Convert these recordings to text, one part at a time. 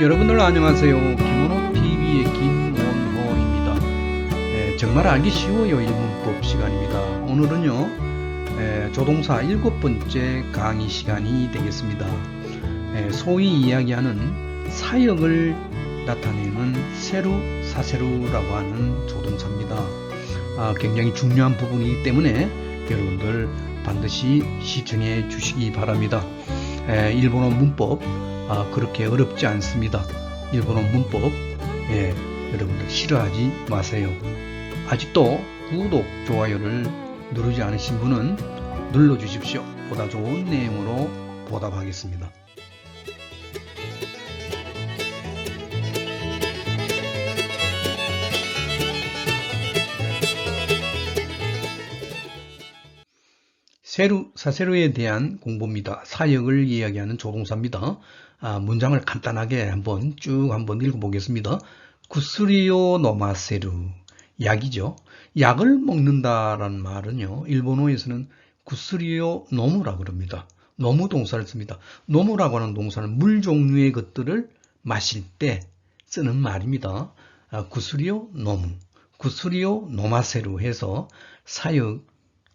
여러분들 안녕하세요. 김원호TV의 김원호입니다. 정말 알기 쉬워요. 일문법 시간입니다. 오늘은요, 조동사 7번째 강의 시간이 되겠습니다. 소위 이야기하는 사역을 나타내는 세루, 사세루라고 하는 조동사입니다. 굉장히 중요한 부분이기 때문에 여러분들 반드시 시청해 주시기 바랍니다. 일본어 문법 그렇게 어렵지 않습니다. 일본어 문법 여러분들 싫어하지 마세요. 아직도 구독, 좋아요를 누르지 않으신 분은 눌러주십시오. 보다 좋은 내용으로 보답하겠습니다. 세루, 사세루에 대한 공부입니다. 사역을 이야기하는 조동사입니다. 문장을 간단하게 한번 읽어보겠습니다. 구스리오 노마세루, 약이죠. 약을 먹는다라는 말은요, 일본어에서는 구스리오 노무라고 그럽니다. 노무 동사를 씁니다. 노무라고 하는 동사는 물 종류의 것들을 마실 때 쓰는 말입니다. 구스리오 노무, 구스리오 노마세루 해서 사역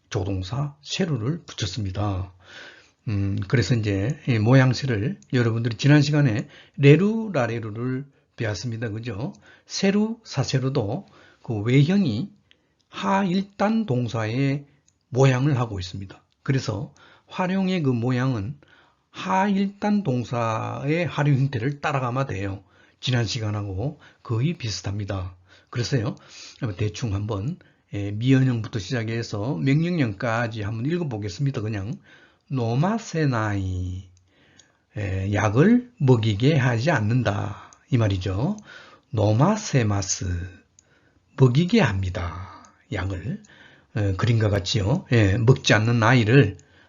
조동사 세루를 붙였습니다. 그래서 이제 모양새를 여러분들이 지난 시간에 레루, 라레루를 배웠습니다. 그죠? 세루, 사세루도 그 외형이 하일단 동사의 모양을 하고 있습니다. 그래서 활용의 그 모양은 하일단 동사의 활용 형태를 따라가면 돼요. 지난 시간하고 거의 비슷합니다. 그래서요, 대충 한번 미연형부터 시작해서 명령형까지 한번 읽어보겠습니다. 그냥 노마세나이, 약을 먹이게 하지 않는다 이 말이죠. 노마세마스, 먹이게 합니다. 약을 그림과 같이요. 먹지 않는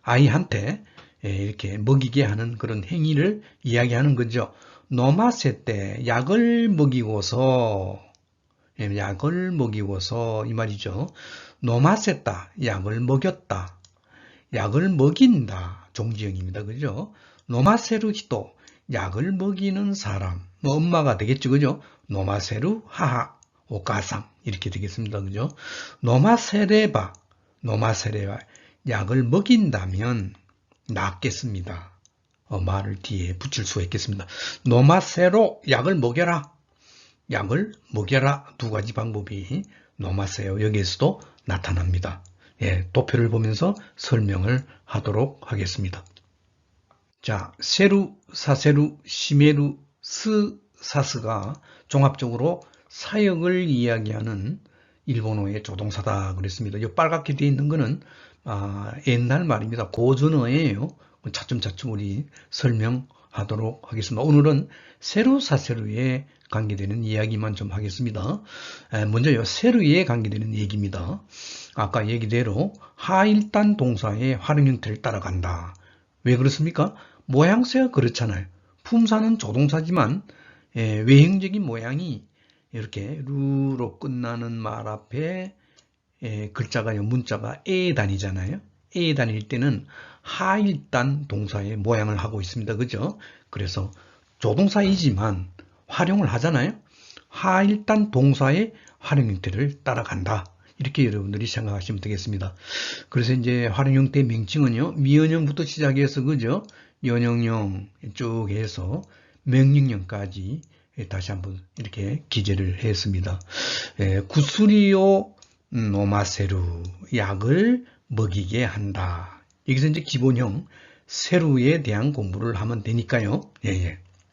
아이한테 이렇게 먹이게 하는 그런 행위를 이야기하는 거죠. 노마세 때 약을 먹이고서 이 말이죠. 노마세다, 약을 먹였다, 약을 먹인다, 종지형입니다. 그죠? 노마세루 히토, 약을 먹이는 사람, 엄마가 되겠죠. 그죠? 노마세루 하하, 오카상 이렇게 되겠습니다. 그죠? 노마세레바, 약을 먹인다면 낫겠습니다. 말을 뒤에 붙일 수가 있겠습니다. 노마세로, 약을 먹여라. 약을 먹여라. 두 가지 방법이 노마세요 여기에서도 나타납니다. 도표를 보면서 설명을 하도록 하겠습니다. 자, 세루, 사세루, 시메루, 사스가 종합적으로 사역을 이야기하는 일본어의 조동사다 그랬습니다. 이 빨갛게 되어 있는 것은 옛날 말입니다. 고전어예요. 차츰차츰 우리 설명하도록 하겠습니다. 오늘은 세루, 사세루에 관계되는 이야기만 좀 하겠습니다. 먼저요, 세루에 관계되는 얘기입니다. 아까 얘기대로 하일단 동사의 활용 형태를 따라간다. 왜 그렇습니까? 모양새가 그렇잖아요. 품사는 조동사지만 외형적인 모양이 이렇게 루로 끝나는 말 앞에 문자가 에 단위잖아요. 에 단위일 때는 하일단 동사의 모양을 하고 있습니다. 그죠? 그래서 조동사이지만 활용을 하잖아요. 하일단 동사의 활용 형태를 따라간다. 이렇게 여러분들이 생각하시면 되겠습니다. 그래서 이제 활용 형태 명칭은요, 미연형부터 시작해서 그죠? 연형형 쭉 해서 명령형까지 다시 한번 이렇게 기재를 했습니다. 구스리오 노마세루, 약을 먹이게 한다. 여기서 이제 기본형 세루에 대한 공부를 하면 되니까요.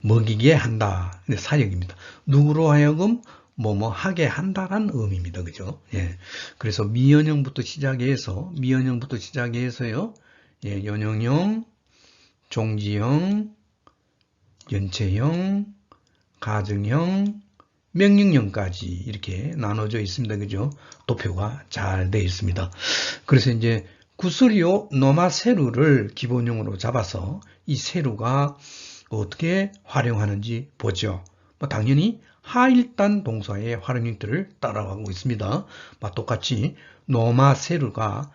먹이게 한다. 사역입니다. 누구로 하여금 뭐뭐 하게 한다라는 의미입니다. 그죠? 그래서 미연형부터 시작해서요. 연형형, 종지형, 연체형, 가정형, 명령형까지 이렇게 나눠져 있습니다. 그죠? 도표가 잘 되어 있습니다. 그래서 이제 구스리오 노마세루를 기본형으로 잡아서 이 세루가 어떻게 활용하는지 보죠. 당연히 하일단 동사의 활용 형태를 따라가고 있습니다. 똑같이 노마세루가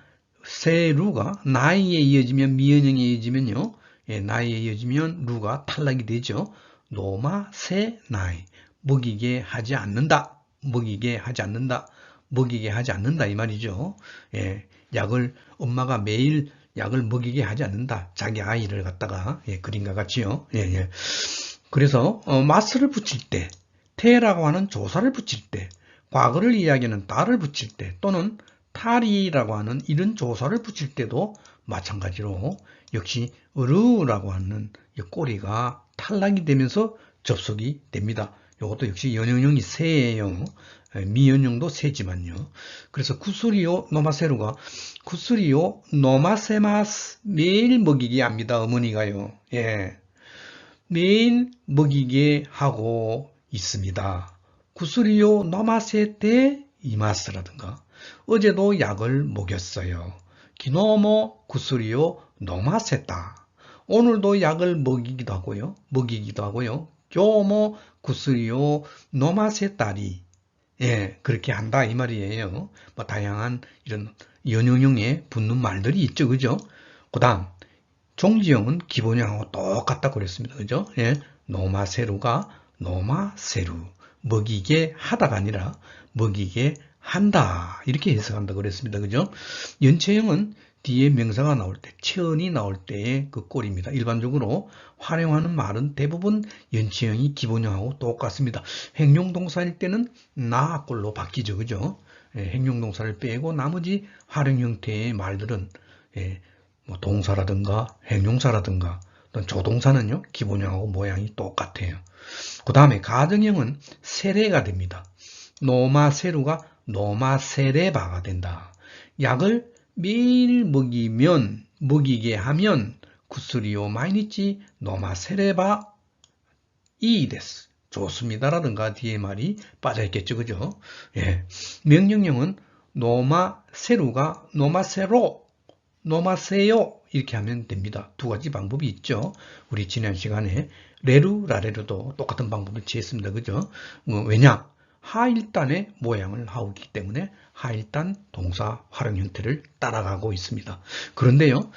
나이에 이어지면 미연형에 이어지면요. 나이에 이어지면 루가 탈락이 되죠. 노마세나이. 먹이게 하지 않는다. 먹이게 하지 않는다. 먹이게 하지 않는다 이 말이죠. 예, 엄마가 매일 약을 먹이게 하지 않는다. 자기 아이를 갖다가 그림과 같이요. 예, 예. 그래서 마스를 붙일 때, 태라고 하는 조사를 붙일 때, 과거를 이야기하는 달을 붙일 때, 또는 탈이라고 하는 이런 조사를 붙일 때도 마찬가지로 역시 으르라고 하는 이 꼬리가 탈락이 되면서 접속이 됩니다. 이것도 역시 연형이 새예요. 미연형도 새지만요. 그래서 구스리오 노마세루가 구스리오 노마세마스 매일 먹이게 합니다. 어머니가요. 예. 매일 먹이게 하고 있습니다. 구스리오 노마세테 이마스라든가 어제도 약을 먹였어요. 기노모 구스리오 노마세다. 오늘도 약을 먹이기도 하고요. 교모 구스리오 노마세다리. 예, 그렇게 한다 이 말이에요. 뭐 다양한 이런 연용형에 붙는 말들이 있죠. 그죠? 그다음 종지형은 기본형하고 똑같다 그랬습니다. 그죠? 예, 노마세루가 노마세루. 먹이게 하다가 아니라 먹이게 한다. 이렇게 해석한다 그랬습니다. 그죠? 연체형은 뒤에 명사가 나올 때, 체언이 나올 때의 그 꼴입니다. 일반적으로 활용하는 말은 대부분 연체형이 기본형하고 똑같습니다. 행용동사일 때는 나 꼴로 바뀌죠. 그죠? 행용동사를 빼고 나머지 활용 형태의 말들은 뭐 동사라든가 행용사라든가 또는 조동사는요, 기본형하고 모양이 똑같아요. 그 다음에 가정형은 세례가 됩니다. 노마세루가 노마세레바가 된다. 약을 매일 먹이게 하면 구스리오 마이니치 노마세레바 이데스. 좋습니다라든가 뒤에 말이 빠져있겠죠. 그죠? 예. 명령형은 노마세루가 노마세로, 노마세요 이렇게 하면 됩니다. 두 가지 방법이 있죠. 우리 지난 시간에 레루, 라레루도 똑같은 방법을 취했습니다. 그죠? 왜냐? 하일단의 모양을 하고 있기 때문에 하일단 동사 활용 형태를 따라가고 있습니다. 그런데요,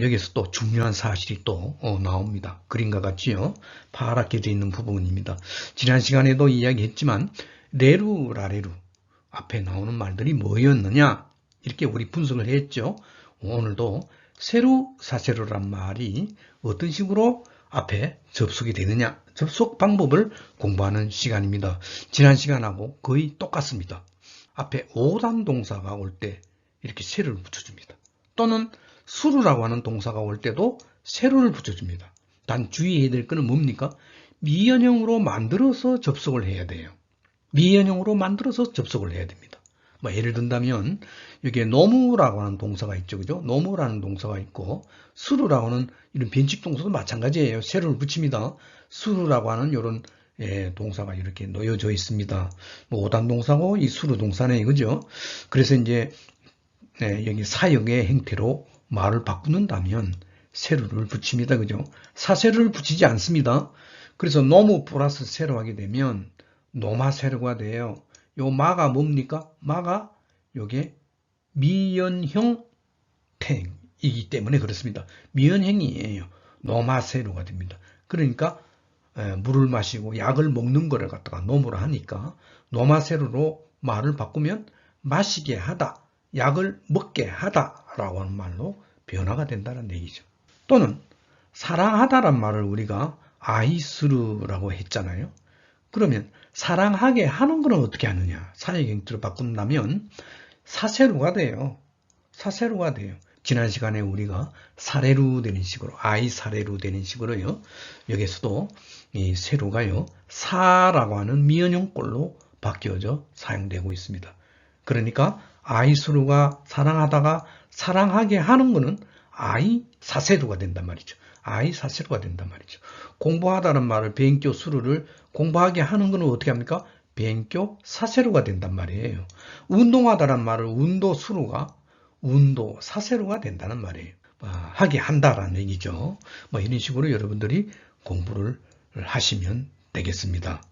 여기서 또 중요한 사실이 또 나옵니다. 그림과 같이요, 파랗게 되어 있는 부분입니다. 지난 시간에도 이야기했지만 레루, 라레루 앞에 나오는 말들이 뭐였느냐 이렇게 우리 분석을 했죠. 오늘도 세루, 사세루란 말이 어떤 식으로 앞에 접속이 되느냐, 접속 방법을 공부하는 시간입니다. 지난 시간하고 거의 똑같습니다. 앞에 오단 동사가 올 때 이렇게 세루를 붙여줍니다. 또는 수루라고 하는 동사가 올 때도 세루를 붙여줍니다. 단 주의해야 될 것은 뭡니까? 미연형으로 만들어서 접속을 해야 돼요. 미연형으로 만들어서 접속을 해야 됩니다. 뭐 예를 든다면 여기에 노무라고 하는 동사가 있죠. 그죠? 노무라는 동사가 있고 수루라고 하는 이런 변칙 동사도 마찬가지예요. 세루를 붙입니다. 수루라고 하는 이런 동사가 이렇게 놓여져 있습니다. 뭐 오단 동사고 이 수루 동사네. 그죠? 그래서 이제 여기 사역의 행태로 말을 바꾸는다면 세루를 붙입니다. 그죠? 사세루를 붙이지 않습니다. 그래서 노무 플러스 세루 하게 되면 노마세루가 돼요. 요 마가 뭡니까? 마가 요게 미연형 탱이기 때문에 그렇습니다. 미연형이에요. 노마세루가 됩니다. 그러니까 물을 마시고 약을 먹는 거를 갖다가 노무라 하니까 노마세루로 말을 바꾸면 마시게 하다, 약을 먹게 하다라고 하는 말로 변화가 된다는 얘기죠. 또는 사랑하다란 말을 우리가 아이스루라고 했잖아요. 그러면 사랑하게 하는 것은 어떻게 하느냐? 사역행태로 바꾼다면 사세루가 돼요. 사세루가 돼요. 지난 시간에 우리가 사레루 되는 식으로, 아이사레루 되는 식으로요. 여기서도 이 세루가요, 사라고 하는 미연형꼴로 바뀌어져 사용되고 있습니다. 그러니까 아이수루가 사랑하다가 사랑하게 하는 것은 아이사세루가 된단 말이죠. 아이사세루가 된단 말이죠. 공부하다는 말을 벤교 수루를 공부하게 하는 것은 어떻게 합니까? 벤교 사세루가 된단 말이에요. 운동하다는 말을 운도 수루가 운도 사세루가 된다는 말이에요. 하게 한다라는 얘기죠. 뭐 이런 식으로 여러분들이 공부를 하시면 되겠습니다.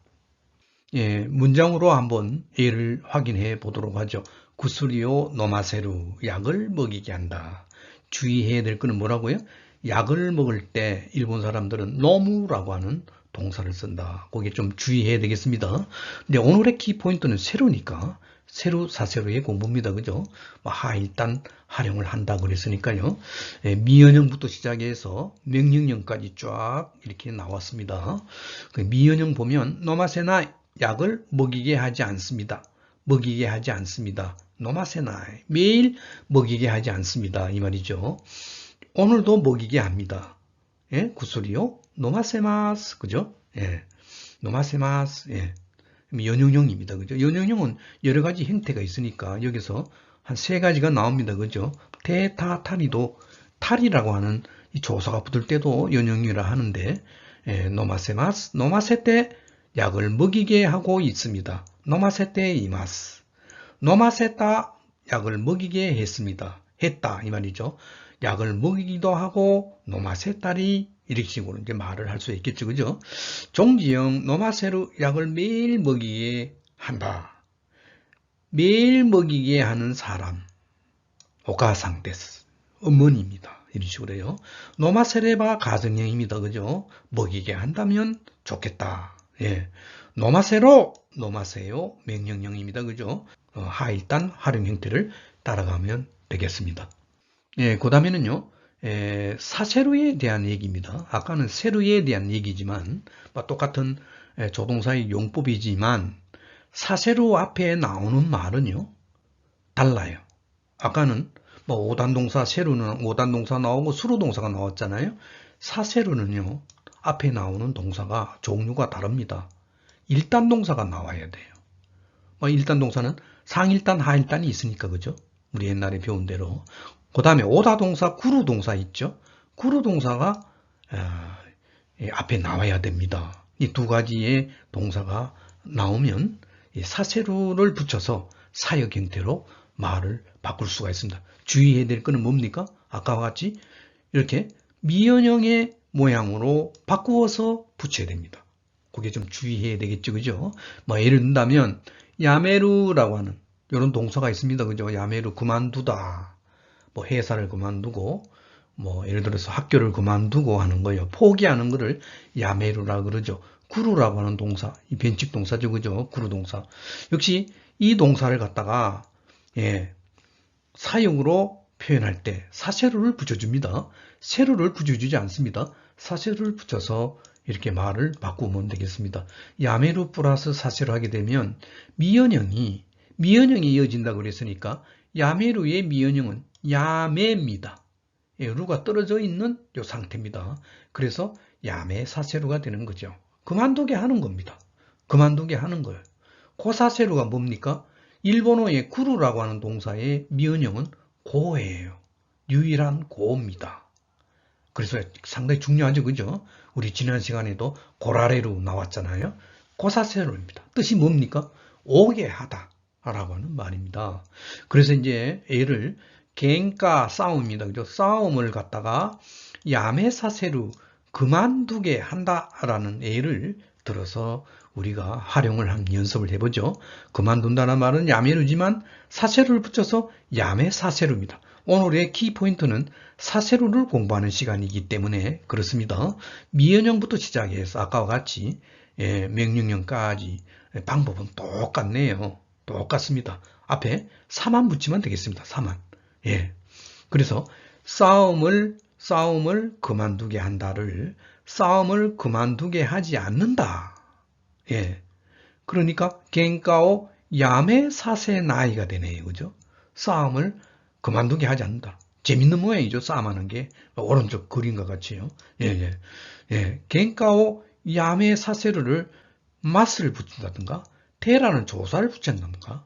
예, 문장으로 한번 예를 확인해 보도록 하죠. 구스리오 노마세루, 약을 먹이게 한다. 주의해야 될 것은 뭐라고요? 약을 먹을 때 일본 사람들은 노무라고 하는 동사를 쓴다. 거기에 좀 주의해야 되겠습니다. 근데 오늘의 키포인트는 세로니까 세로 사세로의 공부입니다. 그죠? 일단 활용을 한다 그랬으니까요. 미연형부터 시작해서 명령형까지 쫙 이렇게 나왔습니다. 그 미연형 보면 노마세나 약을 먹이게 하지 않습니다. 먹이게 하지 않습니다. 노마세나 매일 먹이게 하지 않습니다. 이 말이죠. 오늘도 먹이게 합니다. 예? 굿소리요. 노마세마스. 그죠? 예. 노마세마스. 예. 연용형입니다. 그죠? 연용형은 여러 가지 형태가 있으니까 여기서 한 세 가지가 나옵니다. 그죠? 테타타리도 탈이라고 하는 이 조사가 붙을 때도 연용이라 하는데, 노마세마스, 노마세테 약을 먹이게 하고 있습니다. 노마세테 이마스. 노마세타 약을 먹이게 했다 이 말이죠. 약을 먹이기도 하고 노마세타리 이렇게 식으로 이제 말을 할 수 있겠죠. 그죠? 종지형 노마세루 약을 매일 먹이게 한다. 매일 먹이게 하는 사람. 오가상 데스. 어머니입니다. 이런 식으로 해요. 노마세레바 가정형입니다. 그죠? 먹이게 한다면 좋겠다. 예. 노마세로, 노마세요. 명령형입니다. 그죠? 하일단 활용 형태를 따라가면 되겠습니다. 예, 그 다음에는요, 사세로에 대한 얘기입니다. 아까는 세로에 대한 얘기지만, 똑같은 조동사의 용법이지만, 사세로 앞에 나오는 말은요, 달라요. 아까는 5단 동사, 세로는 5단 동사 나오고 수로 동사가 나왔잖아요. 사세로는요, 앞에 나오는 동사가 종류가 다릅니다. 1단 동사가 나와야 돼요. 1단 동사는 상일단, 하일단이 있으니까, 그죠? 우리 옛날에 배운 대로. 그 다음에 오다 동사, 구루 동사 있죠? 구루 동사가 앞에 나와야 됩니다. 이 두 가지의 동사가 나오면 사세로를 붙여서 사역 형태로 말을 바꿀 수가 있습니다. 주의해야 될 것은 뭡니까? 아까와 같이 이렇게 미연형의 모양으로 바꾸어서 붙여야 됩니다. 그게 좀 주의해야 되겠죠, 그죠? 예를 든다면 야메루라고 하는 이런 동사가 있습니다, 그죠? 야메루 그만두다. 회사를 그만두고 예를 들어서 학교를 그만두고 하는 거예요. 포기하는 거를 야메루라 그러죠. 구루라고 하는 동사, 이 변칙 동사죠, 그죠? 구루 동사. 역시 이 동사를 갖다가 사역으로 표현할 때 사세로를 붙여줍니다. 세로를 붙여주지 않습니다. 사세로를 붙여서 이렇게 말을 바꾸면 되겠습니다. 야메루 플러스 사세로 하게 되면 미연형이 이어진다고 그랬으니까 야메루의 미연형은 야메입니다. 루가 떨어져 있는 이 상태입니다. 그래서 야메 사세루가 되는 거죠. 그만두게 하는 겁니다. 그만두게 하는 거예요. 고사세루가 뭡니까? 일본어의 구루라고 하는 동사의 미연형은 고예요. 유일한 고입니다. 그래서 상당히 중요하죠, 그죠? 우리 지난 시간에도 고라레루 나왔잖아요. 고사세루입니다. 뜻이 뭡니까? 오게 하다 라고 하는 말입니다. 그래서 이제 얘를 갱가 싸움입니다. 그죠? 싸움을 갖다가 야메사세루 그만두게 한다라는 예를 들어서 우리가 활용을 한 연습을 해보죠. 그만둔다는 말은 야메루지만 사세루를 붙여서 야메사세루입니다. 오늘의 키포인트는 사세루를 공부하는 시간이기 때문에 그렇습니다. 미연형부터 시작해서 아까와 같이 명령형까지 방법은 똑같네요. 똑같습니다. 앞에 사만 붙이면 되겠습니다. 사만. 그래서 싸움을 그만두게 한다를 싸움을 그만두게 하지 않는다. 그러니까 겐카오 야메 사세 나이가 되네요. 그죠? 싸움을 그만두게 하지 않는다. 재밌는 모양이죠. 싸움하는 게 오른쪽 그림과 같이요. 겐카오 야메 사세르를 맛을 붙인다든가 테라는 조사를 붙인다든가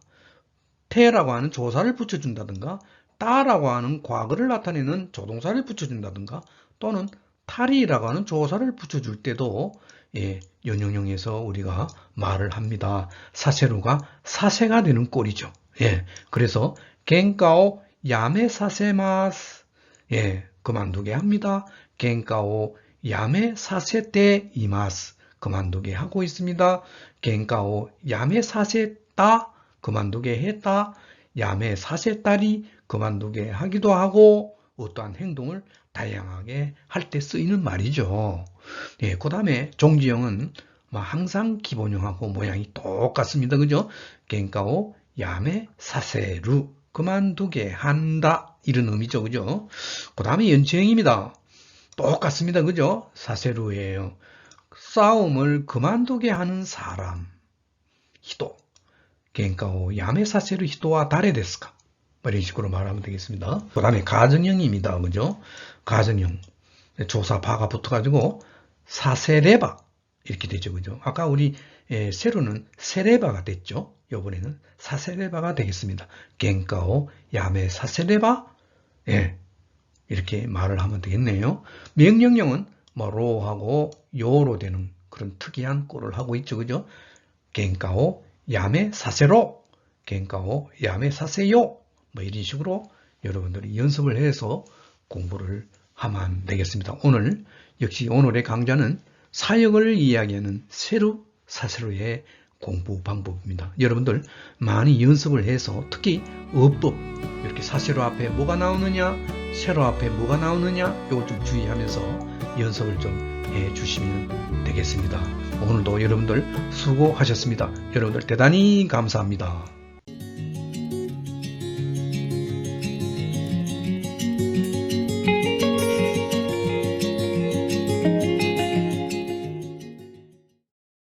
테라고 하는 조사를 붙여준다든가 따라고 하는 과거를 나타내는 조동사를 붙여준다든가 또는 탈이라고 하는 조사를 붙여줄 때도 연용형에서 우리가 말을 합니다. 사세루가 사세가 되는 꼴이죠. 그래서 겐카오 야메 사세마스 그만두게 합니다. 겐카오 야메 사세테 이마스 그만두게 하고 있습니다. 겐카오 야메 사세따 그만두게 했다. 야메 사세딸이 그만두게 하기도 하고 어떠한 행동을 다양하게 할 때 쓰이는 말이죠. 예, 그 다음에 종지형은 뭐 항상 기본형하고 모양이 똑같습니다. 그죠? 겐카오 야메 사세루 그만두게 한다 이런 의미죠. 그죠? 그 다음에 연체형입니다. 똑같습니다. 그죠? 사세루예요. 싸움을 그만두게 하는 사람. 히도. 겐카오 야메 사세루 히도와 다레 데스까? 이런 식으로 말하면 되겠습니다. 그 다음에 가정형입니다. 그죠? 가정형. 조사 바가 붙어가지고 사세레바 이렇게 되죠. 그죠? 아까 우리 세로는 세레바가 됐죠. 이번에는 사세레바가 되겠습니다. 겐카오 야메 사세레바 예, 이렇게 말을 하면 되겠네요. 명령형은 뭐 로하고 요로 되는 그런 특이한 꼴을 하고 있죠. 그죠? 겐카오 야메 사세로 겐카오 야메 사세요 뭐 이런 식으로 여러분들이 연습을 해서 공부를 하면 되겠습니다. 오늘 역시 오늘의 강좌는 사역을 이야기하는 세루 사세루의 공부 방법입니다. 여러분들 많이 연습을 해서 특히 어법 이렇게 사세루 앞에 뭐가 나오느냐 세로 앞에 뭐가 나오느냐 이거 좀 주의하면서 연습을 좀 해주시면 되겠습니다. 오늘도 여러분들 수고하셨습니다. 여러분들 대단히 감사합니다.